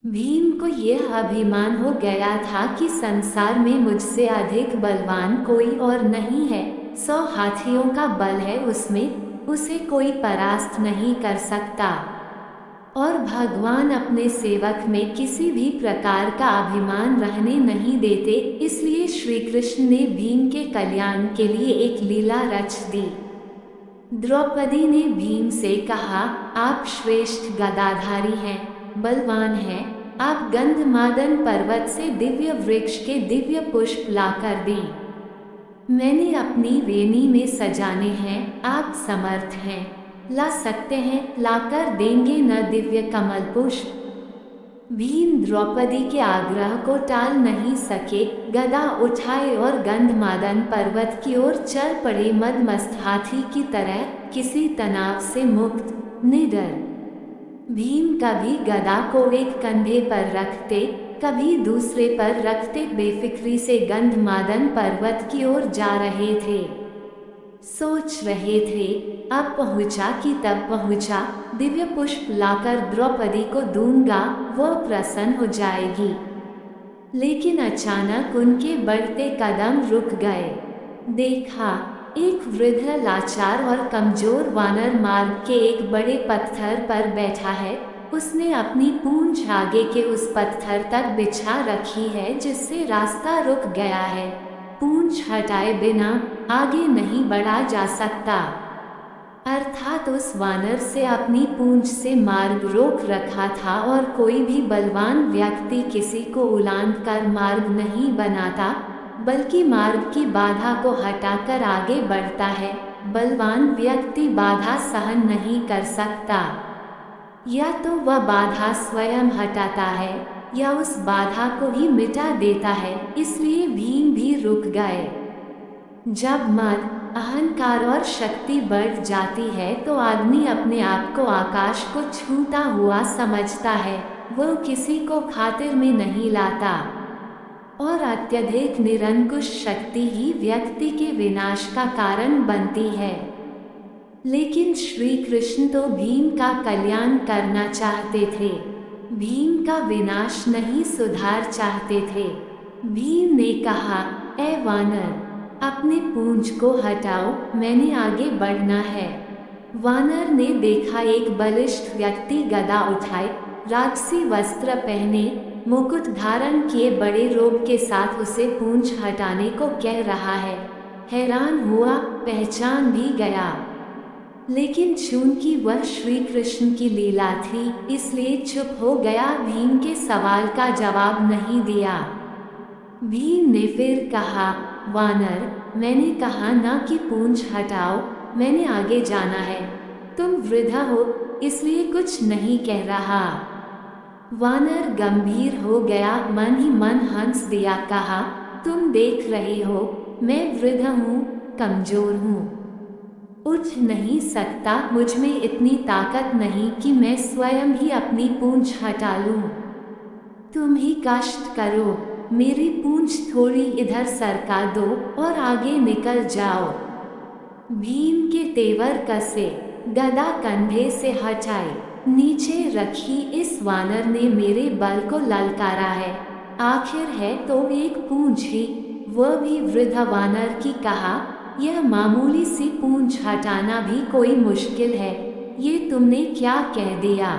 भीम को यह अभिमान हो गया था कि संसार में मुझसे अधिक बलवान कोई और नहीं है। 100 हाथियों का बल है उसमें, उसे कोई परास्त नहीं कर सकता। और भगवान अपने सेवक में किसी भी प्रकार का अभिमान रहने नहीं देते, इसलिए श्री कृष्ण ने भीम के कल्याण के लिए एक लीला रच दी। द्रौपदी ने भीम से कहा, आप श्रेष्ठ गदाधारी हैं, बलवान हैं, आप गंधमादन पर्वत से दिव्य वृक्ष के दिव्य पुष्प लाकर दें। मैंने अपनी वेणी में सजाने हैं, आप समर्थ हैं, ला सकते हैं, लाकर देंगे न दिव्य कमल पुष्प। भीम द्रौपदी के आग्रह को टाल नहीं सके, गदा उठाए और गंधमादन पर्वत की ओर चल पड़े, मदमस्त हाथी की तरह, किसी तनाव से मुक्त, निडर। भीम कभी गदा को एक कंधे पर रखते, कभी दूसरे पर रखते, बेफिक्री से गंधमादन पर्वत की ओर जा रहे थे। सोच रहे थे, अब पहुंचा कि तब पहुंचा, दिव्य पुष्प लाकर द्रौपदी को दूंगा, वो प्रसन्न हो जाएगी। लेकिन अचानक उनके बढ़ते कदम रुक गए। देखा, एक वृद्ध लाचार और कमजोर वानर मार्ग के एक बड़े पत्थर पर बैठा है। उसने अपनी पूंछ आगे के उस पत्थर तक बिछा रखी है जिससे रास्ता रुक गया है। पूंछ हटाए बिना आगे नहीं बढ़ा जा सकता। अर्थात उस वानर से अपनी पूंछ से मार्ग रोक रखा था और कोई भी बलवान व्यक्ति किसी को उलांघ कर मार्ग नहीं बनाता, बल्कि मार्ग की बाधा को हटाकर आगे बढ़ता है। बलवान व्यक्ति बाधा सहन नहीं कर सकता। या तो वह बाधा स्वयं हटाता है या उस बाधा को ही मिटा देता है। इसलिए भीम भी रुक गए। जब मद, अहंकार और शक्ति बढ़ जाती है तो आदमी अपने आप को आकाश को छूता हुआ समझता है, वो किसी को खातिर में नहीं लाता। और अत्यधिक निरंकुश शक्ति ही व्यक्ति के विनाश का कारण बनती है। लेकिन श्री कृष्ण तो भीम का कल्याण करना चाहते थे, भीम का विनाश नहीं, सुधार चाहते थे। भीम ने कहा, ए वानर, अपने पूंछ को हटाओ, मैंने आगे बढ़ना है। वानर ने देखा एक बलिष्ठ व्यक्ति गदा उठाए, राजसी वस्त्र पहने, मुकुट धारण किए बड़े रोब के साथ उसे पूंछ हटाने को कह रहा है। हैरान हुआ, पहचान भी गया। लेकिन चूंकि वह श्री कृष्ण की लीला थी, इसलिए चुप हो गया, भीम के सवाल का जवाब नहीं दिया। भीम ने फिर कहा, वानर, मैंने कहा ना कि पूंछ हटाओ, मैंने आगे जाना है। तुम वृद्ध हो, इसलिए कुछ नहीं कह रहा। वानर गंभीर हो गया, मन ही मन हंस दिया, कहा, तुम देख रहे हो, मैं वृद्ध हूँ, कमजोर हूँ, उठ नहीं सकता, मुझ में इतनी ताकत नहीं कि मैं स्वयं ही अपनी पूंछ हटा लूं। तुम ही कष्ट करो, मेरी पूंछ थोड़ी इधर सरका दो और आगे निकल जाओ। भीम के तेवर कसे, गदा कंधे से हटाई, नीचे रखी, इस वानर ने मेरे बल को ललकारा है। आखिर है तो एक पूंछ ही, वह भी वृद्ध वानर की। कहा, यह मामूली सी पूंछ हटाना भी कोई मुश्किल है, ये तुमने क्या कह दिया?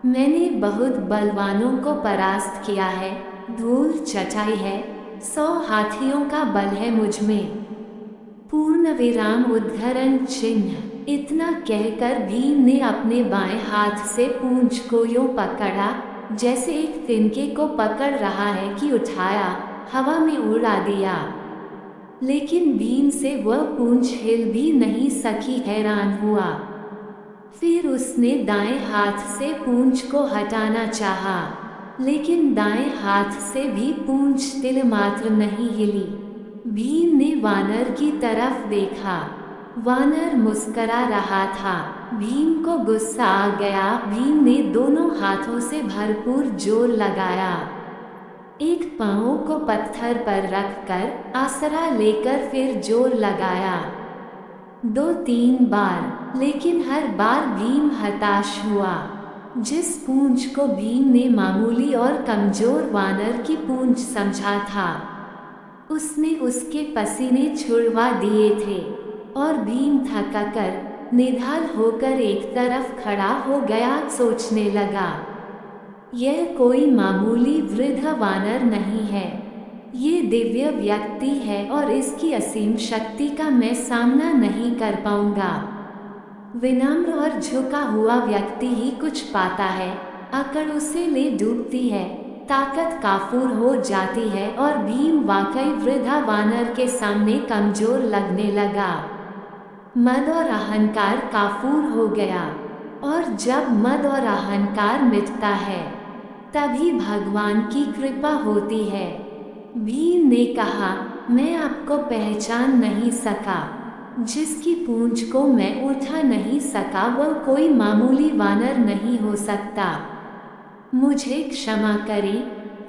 मैंने बहुत बलवानों को परास्त किया है, धूल चटाई है, 100 हाथियों का बल है मुझ में। पूर्ण विराम उद्धरण चिन्ह। इतना कहकर भीम ने अपने बाएं हाथ से पूंछ को यूं पकड़ा, जैसे एक तिनके को पकड़ रहा है कि उठाया, हवा में उड़ा दिया। लेकिन भीम से वह पूंछ हिल भी नहीं सकी, हैरान हुआ। फिर उसने दाएं हाथ से पूंछ को हटाना चाहा, लेकिन दाएं हाथ से भी पूंछ तिल मात्र नहीं हिली। भीम ने वानर की तरफ देखा, वानर मुस्करा रहा था। भीम को गुस्सा आ गया, भीम ने दोनों हाथों से भरपूर जोर लगाया। एक पांव को पत्थर पर रखकर आसरा लेकर फिर जोर लगाया, 2-3 बार, लेकिन हर बार भीम हताश हुआ। जिस पूंछ को भीम ने मामूली और कमजोर वानर की पूंछ समझा था, उसने उसके पसीने छुड़वा दिए थे और भीम थककर निढाल होकर एक तरफ खड़ा हो गया। सोचने लगा, यह कोई मामूली वृद्ध वानर नहीं है, ये दिव्य व्यक्ति है और इसकी असीम शक्ति का मैं सामना नहीं कर पाऊंगा। विनम्र और झुका हुआ व्यक्ति ही कुछ पाता है, अकड़ उसे ले डूबती है, ताकत काफूर हो जाती है और भीम वाकई वृद्धा वानर के सामने कमजोर लगने लगा। मद और अहंकार काफूर हो गया, और जब मद और अहंकार मिटता है तभी भगवान की कृपा होती है। भीम ने कहा, मैं आपको पहचान नहीं सका, जिसकी पूंछ को मैं उठा नहीं सका वह कोई मामूली वानर नहीं हो सकता। मुझे क्षमा करें,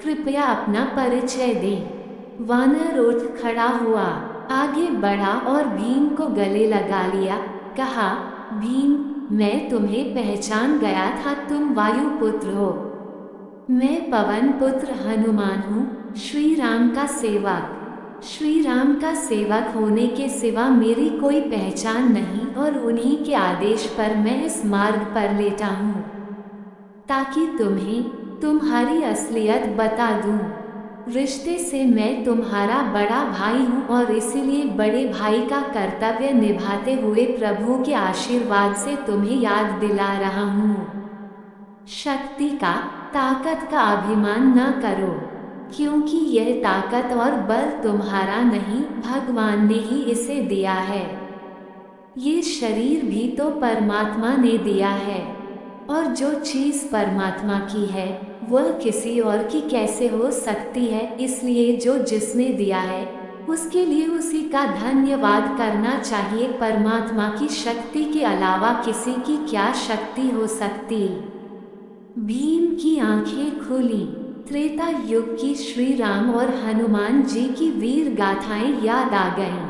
कृपया अपना परिचय दें। वानर उठ खड़ा हुआ, आगे बढ़ा और भीम को गले लगा लिया। कहा, भीम, मैं तुम्हें पहचान गया था, तुम वायुपुत्र हो। मैं पवन पुत्र हनुमान हूँ, श्री राम का सेवक। श्री राम का सेवक होने के सिवा मेरी कोई पहचान नहीं और उन्हीं के आदेश पर मैं इस मार्ग पर लेटा हूँ, ताकि तुम्हें तुम्हारी असलियत बता दूँ। रिश्ते से मैं तुम्हारा बड़ा भाई हूँ और इसीलिए बड़े भाई का कर्तव्य निभाते हुए प्रभु के आशीर्वाद से तुम्हें याद दिला रहा हूँ। शक्ति का, ताकत का अभिमान न करो, क्योंकि यह ताकत और बल तुम्हारा नहीं, भगवान ने ही इसे दिया है। ये शरीर भी तो परमात्मा ने दिया है, और जो चीज़ परमात्मा की है वह किसी और की कैसे हो सकती है। इसलिए जो जिसने दिया है उसके लिए उसी का धन्यवाद करना चाहिए। परमात्मा की शक्ति के अलावा किसी की क्या शक्ति हो सकती। भीम की आंखें खुली। त्रेता युग की श्री राम और हनुमान जी की वीर गाथाएं याद आ गईं।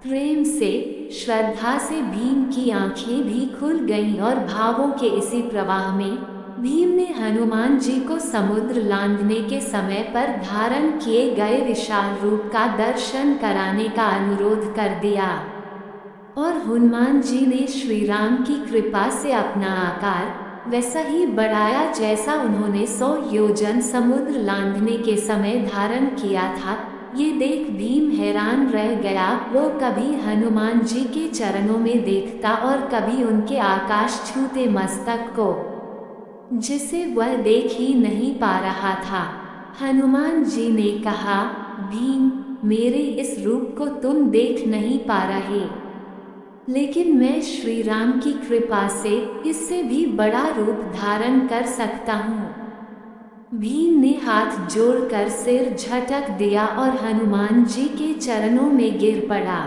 प्रेम से, श्रद्धा से भीम की आंखें भी खुल गईं और भावों के इसी प्रवाह में भीम ने हनुमान जी को समुद्र लांघने के समय पर धारण किए गए विशाल रूप का दर्शन कराने का अनुरोध कर दिया, और हनुमान जी ने श्री राम की कृपा से अपना आकार वैसा ही बढ़ाया जैसा उन्होंने 100 योजन समुद्र लांघने के समय धारण किया था। ये देख भीम हैरान रह गया। वो कभी हनुमान जी के चरणों में देखता और कभी उनके आकाश छूते मस्तक को, जिसे वह देख ही नहीं पा रहा था। हनुमान जी ने कहा, भीम, मेरे इस रूप को तुम देख नहीं पा रहे, लेकिन मैं श्री राम की कृपा से इससे भी बड़ा रूप धारण कर सकता हूँ। भीम ने हाथ जोड़कर सिर झटक दिया और हनुमान जी के चरणों में गिर पड़ा।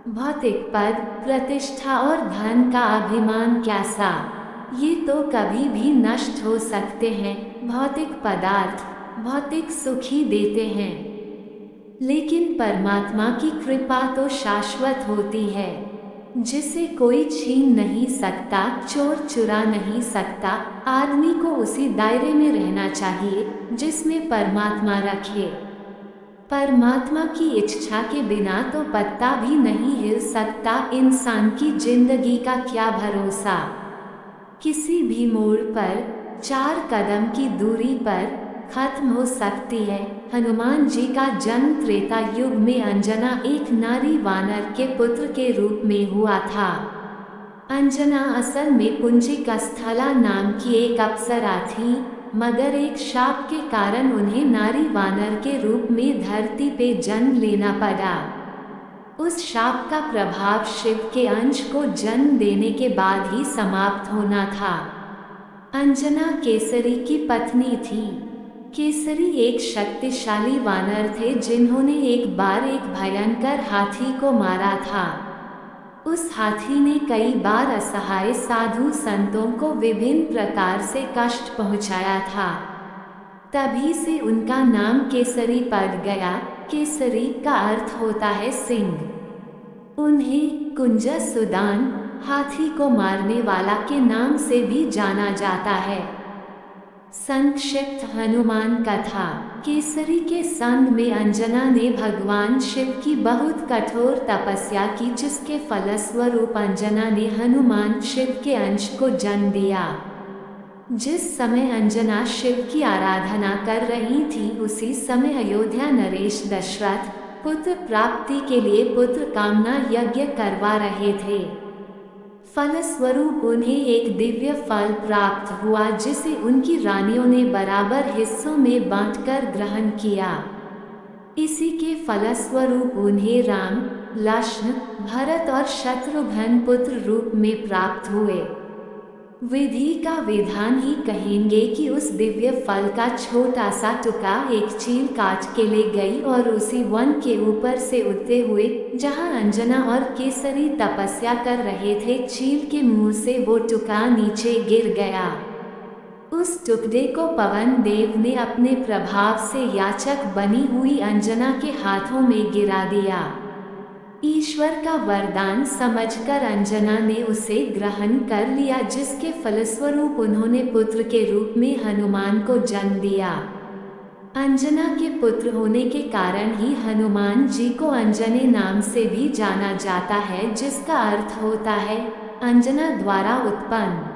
भौतिक पद, प्रतिष्ठा और धन का अभिमान कैसा, ये तो कभी भी नष्ट हो सकते हैं। भौतिक पदार्थ भौतिक सुख ही देते हैं, लेकिन परमात्मा की कृपा तो शाश्वत होती है, जिसे कोई छीन नहीं सकता, चोर चुरा नहीं सकता। आदमी को उसी दायरे में रहना चाहिए जिसमें परमात्मा रखे। परमात्मा की इच्छा के बिना तो पत्ता भी नहीं हिल सकता। इंसान की जिंदगी का क्या भरोसा। किसी भी मोड़ पर, 4 कदम की दूरी पर खत्म हो सकती है। हनुमान जी का जन्म त्रेता युग में अंजना एक नारी वानर के पुत्र के रूप में हुआ था। अंजना असल में पुंजिक स्थला नाम की एक अप्सरा थी, मगर एक शाप के कारण उन्हें नारी वानर के रूप में धरती पे जन्म लेना पड़ा। उस शाप का प्रभाव शिव के अंश को जन्म देने के बाद ही समाप्त होना था। अंजना केसरी की पत्नी थी। केसरी एक शक्तिशाली वानर थे जिन्होंने एक बार एक भयंकर हाथी को मारा था। उस हाथी ने कई बार असहाय साधु संतों को विभिन्न प्रकार से कष्ट पहुंचाया था। तभी से उनका नाम केसरी पड़ गया। केसरी का अर्थ होता है सिंह। उन्हें कुंज सुदान, हाथी को मारने वाला के नाम से भी जाना जाता है। संक्षिप्त हनुमान कथा। केसरी के संग में अंजना ने भगवान शिव की बहुत कठोर तपस्या की, जिसके फलस्वरूप अंजना ने हनुमान शिव के अंश को जन्म दिया। जिस समय अंजना शिव की आराधना कर रही थी, उसी समय अयोध्या नरेश दशरथ पुत्र प्राप्ति के लिए पुत्र कामना यज्ञ करवा रहे थे। फलस्वरूप उन्हें एक दिव्य फल प्राप्त हुआ, जिसे उनकी रानियों ने बराबर हिस्सों में बांटकर ग्रहण किया। इसी के फलस्वरूप उन्हें राम, लक्ष्मण, भरत और शत्रुघ्न पुत्र रूप में प्राप्त हुए। विधि का विधान ही कहेंगे कि उस दिव्य फल का छोटा सा टुकड़ा एक चील काट के ले गई और उसी वन के ऊपर से उड़ते हुए, जहां अंजना और केसरी तपस्या कर रहे थे, चील के मुंह से वो टुकड़ा नीचे गिर गया। उस टुकड़े को पवन देव ने अपने प्रभाव से याचक बनी हुई अंजना के हाथों में गिरा दिया। ईश्वर का वरदान समझकर अंजना ने उसे ग्रहण कर लिया, जिसके फलस्वरूप उन्होंने पुत्र के रूप में हनुमान को जन्म दिया। अंजना के पुत्र होने के कारण ही हनुमान जी को अंजनी नाम से भी जाना जाता है, जिसका अर्थ होता है अंजना द्वारा उत्पन्न।